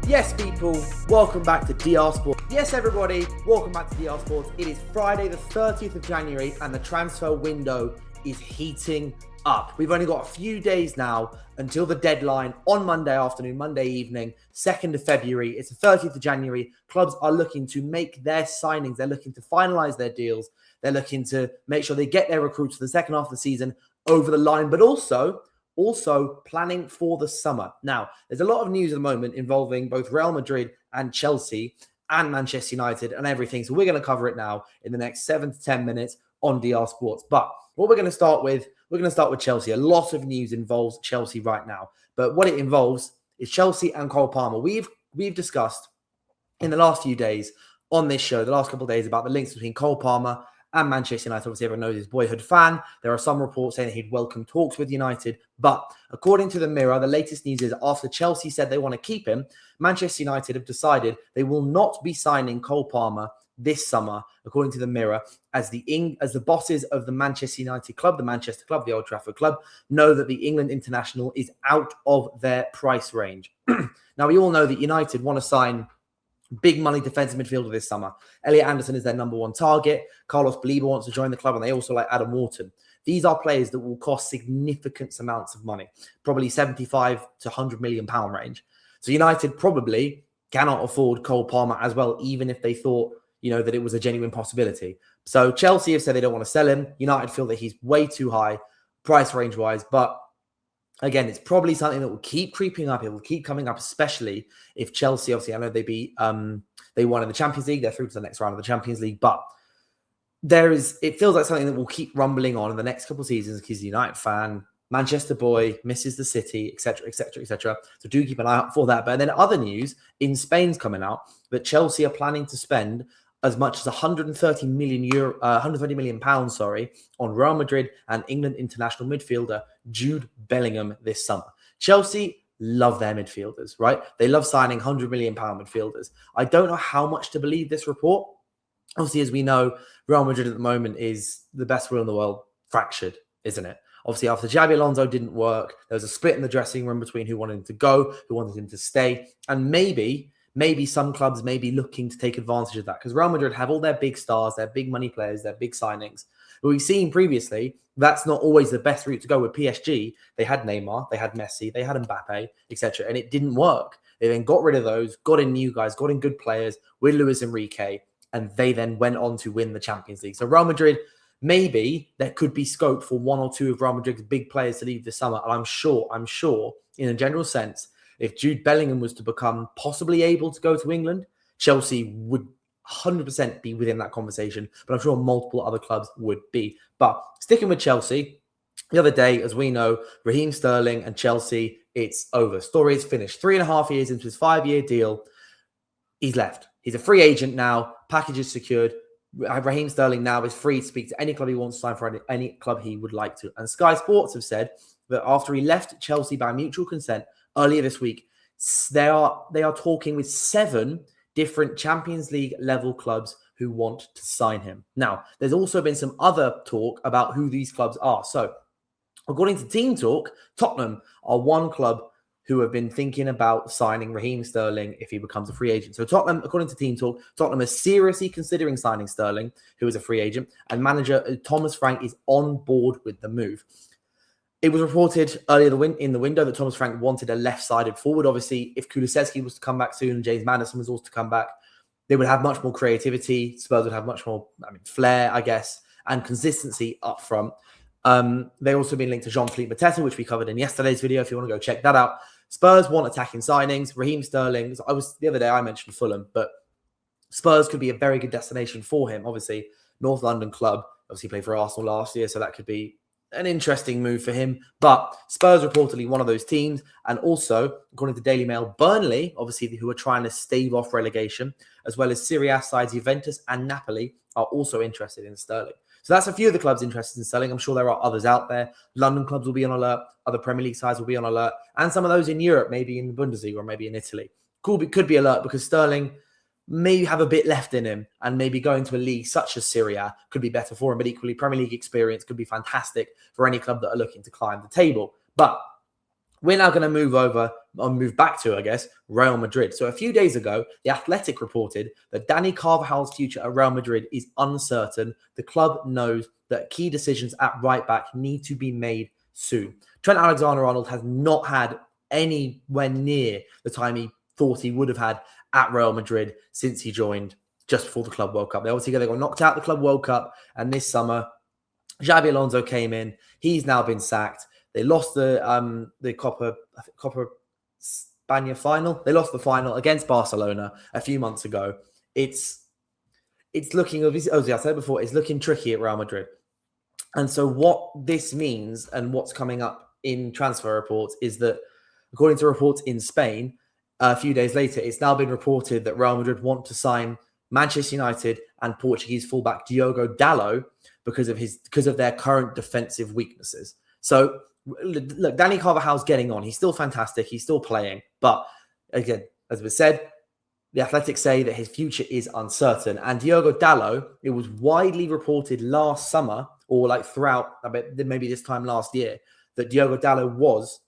Yes, people, welcome back to DR Sports. Yes, everybody, welcome back to DR Sports. It is Friday, the 30th of January, and the transfer window is heating up. We've only got a few days now until the deadline on Monday afternoon, Monday evening, 2nd of February. It's the 30th of January. Clubs are looking to make their signings. They're looking to finalize their deals. They're looking to make sure they get their recruits for the second half of the season over the line, but also planning for the summer. Now, there's a lot of news at the moment involving both Real Madrid and Chelsea and Manchester United and everything. So we're going to cover it now in the next 7 to 10 minutes on DR Sports. But what we're going to start with Chelsea. A lot of news involves Chelsea right now. But what it involves is Chelsea and Cole Palmer. We've discussed in the last few days on this show, the last couple of days, about the links between Cole Palmer and Manchester United. Obviously, everyone knows his boyhood fan. There are some reports saying that he'd welcome talks with United. But according to the Mirror, the latest news is after Chelsea said they want to keep him, Manchester United have decided they will not be signing Cole Palmer this summer, according to the Mirror, as the bosses of the Manchester United club, the Manchester club, the Old Trafford club, know that the England international is out of their price range. Now, we all know that United want to sign big money defensive midfielder this summer. Elliot Anderson is their number one target. Carlos Belliba wants to join the club, and they also like Adam Wharton. These are players that will cost significant amounts of money, probably 75 to 100 million pound range. So United probably cannot afford Cole Palmer as well, even if they thought, that it was a genuine possibility. So Chelsea have said they don't want to sell him. United feel that he's way too high price range wise, but again, it's probably something that will keep creeping up. It will keep coming up, especially if Chelsea, obviously, I know they won in the Champions League. They're through to the next round of the Champions League. But it feels like something that will keep rumbling on in the next couple of seasons because he's a United fan, Manchester boy, misses the city, etc., etc., etc. So do keep an eye out for that. But then other news in Spain's coming out that Chelsea are planning to spend as much as 130 million pounds, on Real Madrid and England international midfielder Jude Bellingham this summer. Chelsea love their midfielders, right? They love signing 100 million pound midfielders. I don't know how much to believe this report. Obviously, as we know, Real Madrid at the moment is the best will in the world, fractured, isn't it? Obviously, after Xabi Alonso didn't work, there was a split in the dressing room between who wanted him to go, who wanted him to stay, and maybe some clubs may be looking to take advantage of that because Real Madrid have all their big stars, their big money players, their big signings. But we've seen previously that's not always the best route to go. With PSG, they had Neymar, they had Messi, they had Mbappe, etc., and it didn't work. They then got rid of those, got in new guys, got in good players with Luis Enrique, and they then went on to win the Champions League. So Real Madrid, maybe there could be scope for one or two of Real Madrid's big players to leave this summer. And I'm sure, in a general sense, if Jude Bellingham was to become possibly able to go to England, Chelsea would 100% be within that conversation. But I'm sure multiple other clubs would be. But sticking with Chelsea, the other day, as we know, Raheem Sterling and Chelsea, it's over. Story is finished. 3.5 years into his 5-year deal, he's left. He's a free agent now. Package is secured. Raheem Sterling now is free to speak to any club he wants to sign for, any club he would like to. And Sky Sports have said that after he left Chelsea by mutual consent earlier this week, they are talking with 7 different Champions League level clubs who want to sign him. Now, there's also been some other talk about who these clubs are. So, according to Team Talk, Tottenham are one club who have been thinking about signing Raheem Sterling if he becomes a free agent. So Tottenham, according to Team Talk, Tottenham is seriously considering signing Sterling, who is a free agent, and manager Thomas Frank is on board with the move. It was reported earlier in the window that Thomas Frank wanted a left-sided forward. Obviously, if Kulusevski was to come back soon and James Maddison was also to come back, they would have much more creativity. Spurs would have much more flair, I guess, and consistency up front. They've also been linked to Jean-Philippe Mateta, which we covered in yesterday's video, if you want to go check that out. Spurs want attacking signings. Raheem Sterling, the other day I mentioned Fulham, but Spurs could be a very good destination for him. Obviously, North London club, obviously played for Arsenal last year, so that could be an interesting move for him. But Spurs reportedly one of those teams. And also, according to Daily Mail, Burnley, obviously, who are trying to stave off relegation, as well as Serie A sides Juventus and Napoli, are also interested in Sterling. So that's a few of the clubs interested in selling. I'm sure there are others out there. London clubs will be on alert. Other Premier League sides will be on alert. And some of those in Europe, maybe in the Bundesliga or maybe in Italy. Could be alert because Sterling may have a bit left in him and maybe going to a league such as Serie A could be better for him. But equally, Premier League experience could be fantastic for any club that are looking to climb the table. But we're now going to move over move back to, I guess, Real Madrid. So a few days ago, The Athletic reported that Dani Carvajal's future at Real Madrid is uncertain. The club knows that key decisions at right back need to be made soon. Trent Alexander-Arnold has not had anywhere near the time he thought he would have had at Real Madrid since he joined just before the Club World Cup. They obviously got knocked out the Club World Cup, and this summer, Xabi Alonso came in. He's now been sacked. They lost the Copa Spania final. They lost the final against Barcelona a few months ago. It's looking, as I said before, it's looking tricky at Real Madrid. And so what this means and what's coming up in transfer reports is that, according to reports in Spain, a few days later, it's now been reported that Real Madrid want to sign Manchester United and Portuguese fullback Diogo Dalot because of their current defensive weaknesses. So look, Dani Carvajal's getting on. He's still fantastic. He's still playing. But again, as we said, the Athletic say that his future is uncertain. And Diogo Dalot, it was widely reported last summer, or like throughout, I bet maybe this time last year, that Diogo Dalot was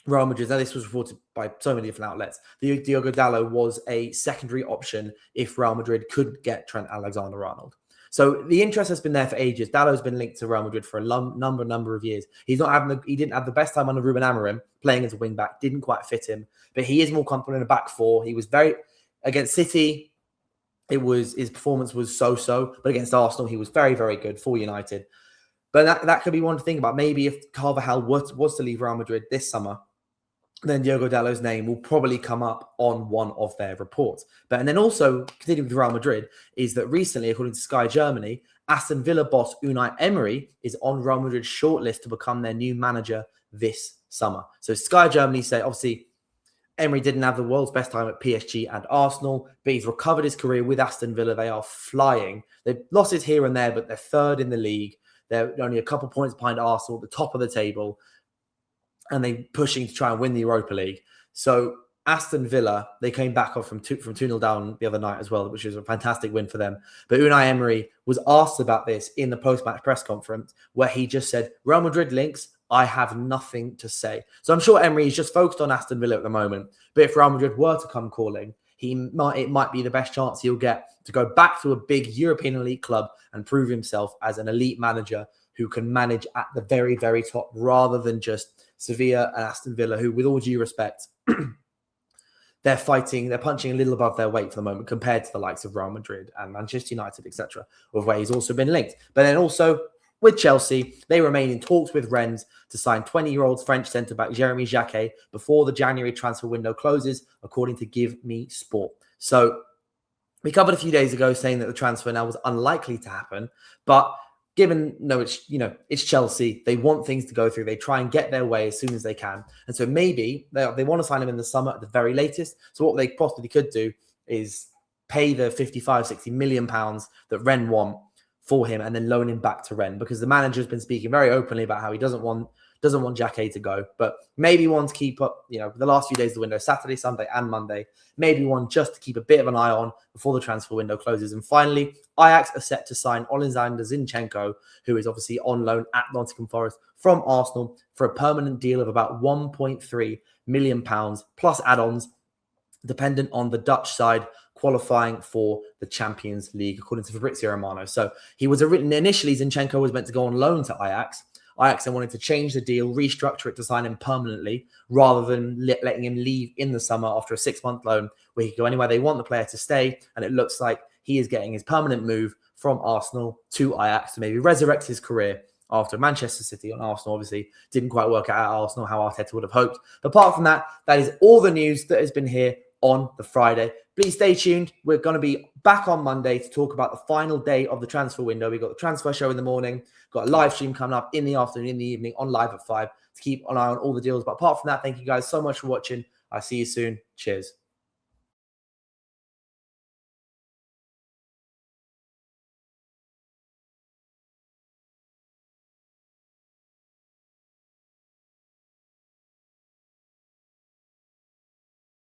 Real Madrid. Now, this was reported by so many different outlets. Diogo Dalot was a secondary option if Real Madrid could get Trent Alexander-Arnold. So the interest has been there for ages. Dalot's been linked to Real Madrid for a number of years. He didn't have the best time under Ruben Amorim playing as a wing back. Didn't quite fit him, but he is more comfortable in a back four. He was very against City. His performance was so-so, but against Arsenal, he was very, very good for United. But that could be one to think about. Maybe if Carvajal was to leave Real Madrid this summer, then Diogo Dalot's name will probably come up on one of their reports. And then also, continuing with Real Madrid, is that recently, according to Sky Germany, Aston Villa boss Unai Emery is on Real Madrid's shortlist to become their new manager this summer. So Sky Germany say, obviously, Emery didn't have the world's best time at PSG and Arsenal, but he's recovered his career with Aston Villa. They are flying. They've losses here and there, but they're third in the league. They're only a couple points behind Arsenal at the top of the table, and they're pushing to try and win the Europa League. So Aston Villa, they came back off from 2-0 down the other night as well, which was a fantastic win for them. But Unai Emery was asked about this in the post-match press conference, where he just said, Real Madrid links, I have nothing to say. So I'm sure Emery is just focused on Aston Villa at the moment. But if Real Madrid were to come calling, it might be the best chance he'll get to go back to a big European elite club and prove himself as an elite manager who can manage at the very, very top, rather than just Sevilla and Aston Villa, who, with all due respect, they're punching a little above their weight for the moment compared to the likes of Real Madrid and Manchester United, etc., with where he's also been linked. But then also with Chelsea, they remain in talks with Rennes to sign 20-year-old French centre-back Jérémy Jacquet before the January transfer window closes, according to Give Me Sport. So we covered a few days ago saying that the transfer now was unlikely to happen, but given it's Chelsea, they want things to go through. They try and get their way as soon as they can. And so maybe they want to sign him in the summer at the very latest. So what they possibly could do is pay the 55-60 million pounds that Rennes want for him and then loan him back to Rennes, because the manager's been speaking very openly about how he doesn't want Jacquet to go, but maybe one to keep up, the last few days of the window, Saturday, Sunday and Monday, maybe one just to keep a bit of an eye on before the transfer window closes. And finally, Ajax are set to sign Alexander Zinchenko, who is obviously on loan at Nottingham Forest from Arsenal, for a permanent deal of about £1.3 million plus add-ons, dependent on the Dutch side qualifying for the Champions League, according to Fabrizio Romano. So initially, Zinchenko was meant to go on loan to Ajax. Ajax then wanted to change the deal, restructure it to sign him permanently, rather than letting him leave in the summer after a 6-month loan, where he could go anywhere they want the player to stay. And it looks like he is getting his permanent move from Arsenal to Ajax to maybe resurrect his career after Manchester City and Arsenal. Obviously didn't quite work out at Arsenal how Arteta would have hoped. But apart from that, that is all the news that has been here on the Friday. Please stay tuned. We're going to be back on Monday to talk about the final day of the transfer window. We've got the transfer show in the morning, got a live stream coming up in the afternoon, in the evening, on live at 5 to keep an eye on all the deals. But apart from that, thank you guys so much for watching. I'll see you soon. Cheers.